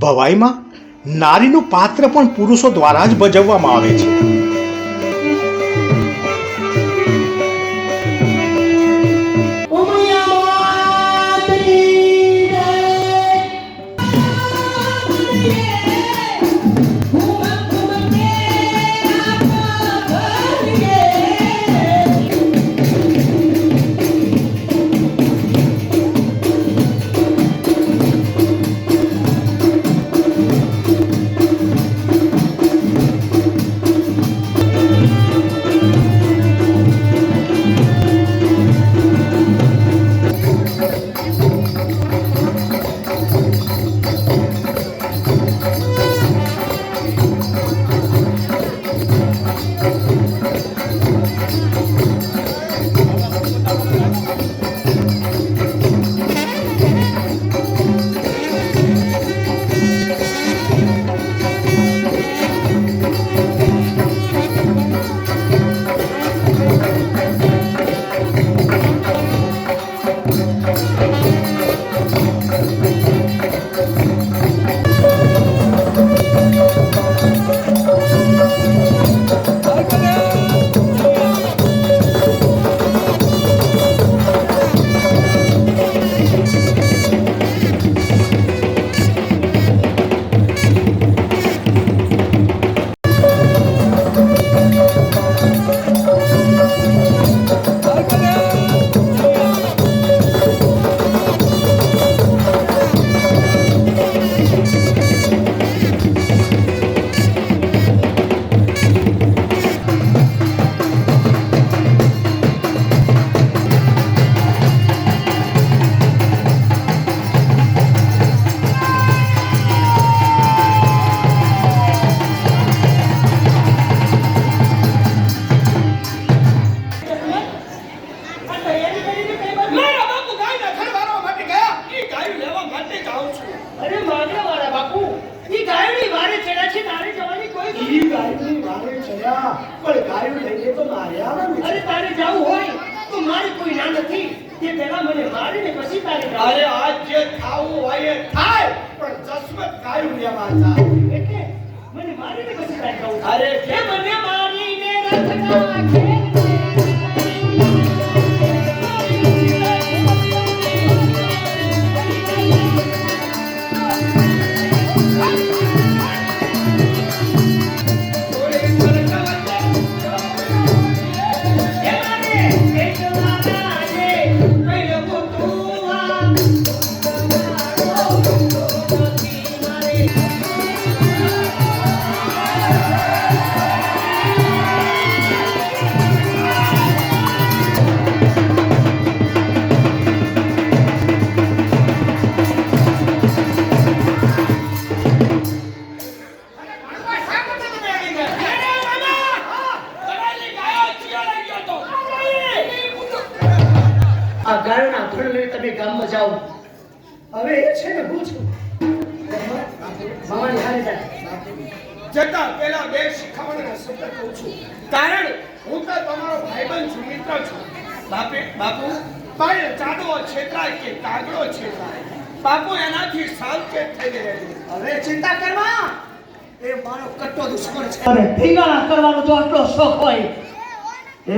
ભવાઈમાં નારીનું પાત્ર પણ પુરુષો દ્વારા જ ભજવવામાં આવે છે.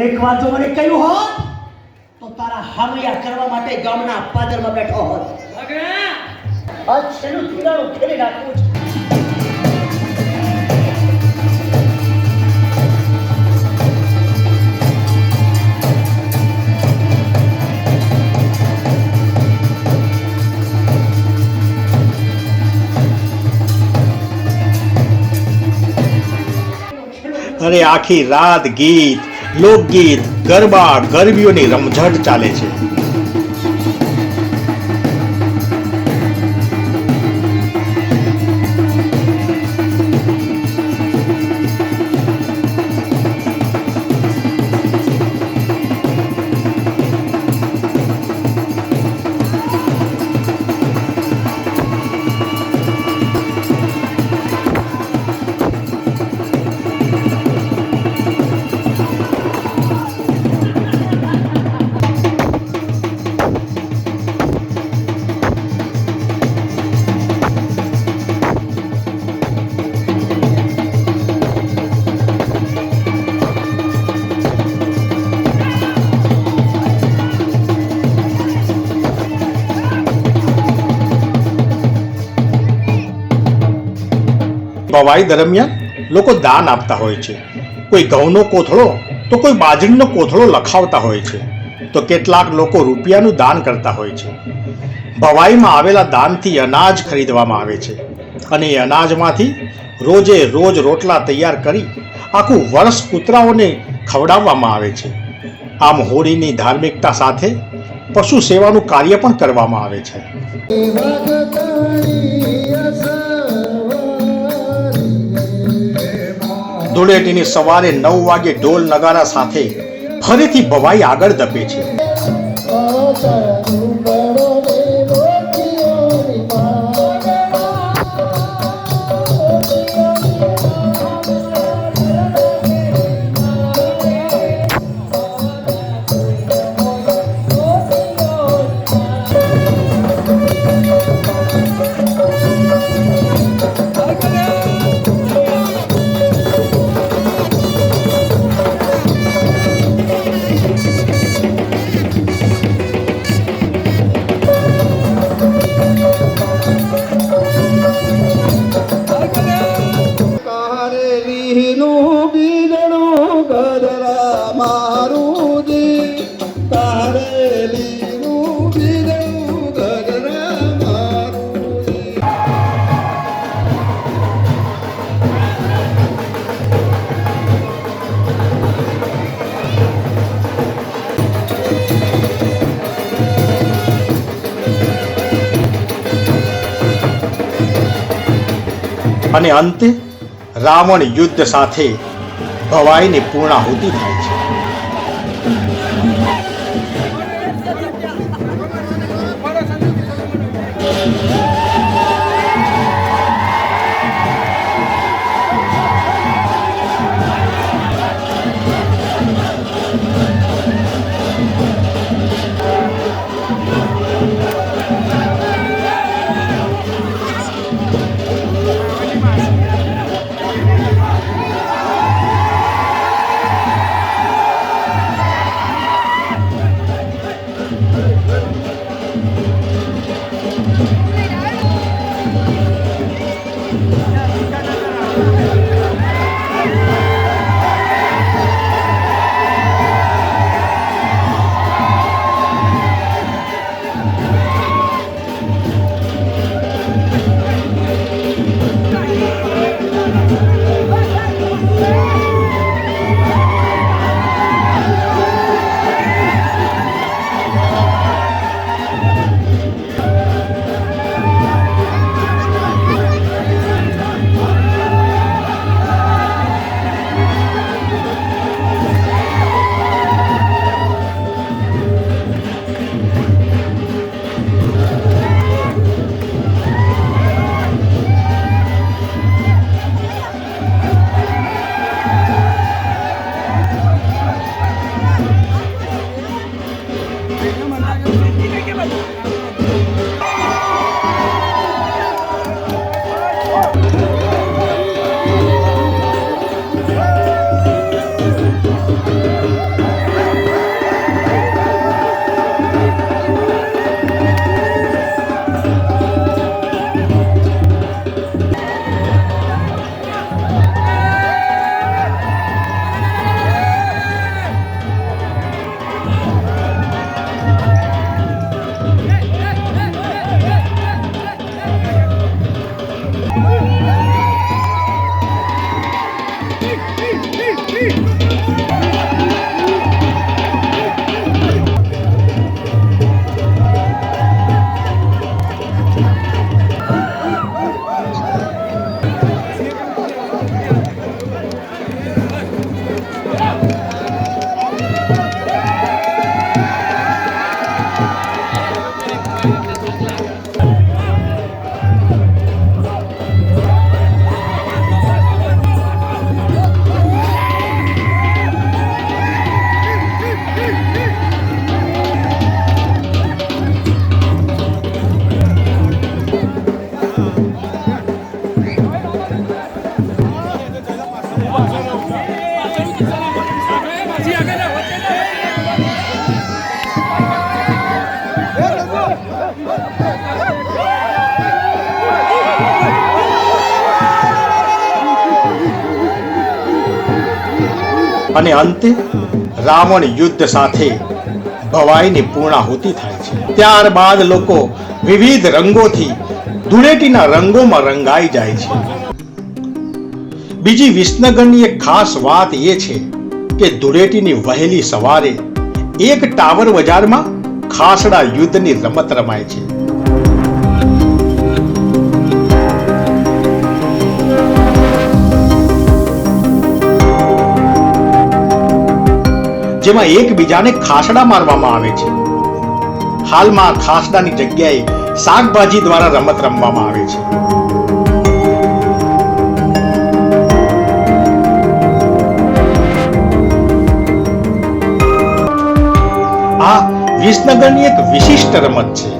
એક વાર જો મને કહ્યું હોત તો તારા હામૈયા કરવા માટે ગામના પાદરમાં બેઠો હોત. આજ છેલ્લું ઠીંગાણું ખેલી નાખવું છે. અને આખી રાત ગીત, લોકગીત, ગરબા, ગરબીઓની રમઝટ ચાલે છે. ભવાઈ દરમિયાન લોકો દાન આપતા હોય છે. કોઈ ઘઉંનો કોથળો તો કોઈ બાજરીનો કોથળો લખાવતા હોય છે, તો કેટલાક લોકો રૂપિયાનું દાન કરતા હોય છે. ભવાઈમાં આવેલા દાનથી અનાજ ખરીદવામાં આવે છે અને એ અનાજમાંથી રોજે રોજ રોટલા તૈયાર કરી આખું વર્ષ કૂતરાઓને ખવડાવવામાં આવે છે. આમ હોળીની ધાર્મિકતા સાથે પશુ સેવાનું કાર્ય પણ કરવામાં આવે છે. ધૂળેટીની સવારે 9 વાગે ઢોલ નગારા સાથે ફરીથી ભવાઈ આગળ ધપે છે. અને અંતે રાવણ યુદ્ધ સાથે ભવાઈની પૂર્ણાહુતિ થાય છે. અને અંતે રાવણ યુદ્ધ સાથે ભવાઈની પૂર્ણાહુતિ થાય છે. ત્યારબાદ લોકો વિવિધ રંગોથી ધૂળેટીના રંગોમાં રંગાઈ જાય છે. બીજી વિસનગરની એક ખાસ વાત એ છે કે ધૂળેટીની વહેલી સવારે એક ટાવર બજારમાં ખાસડા યુદ્ધની રમત રમાય છે. જેમાં એકબીજાને ખાસડા મારવામાં આવે છે. હાલમાં ખાસડાની જગ્યાએ શાકભાજી દ્વારા રમત રમવામાં આવે છે. આ વિસનગરની એક વિશિષ્ટ રમત છે.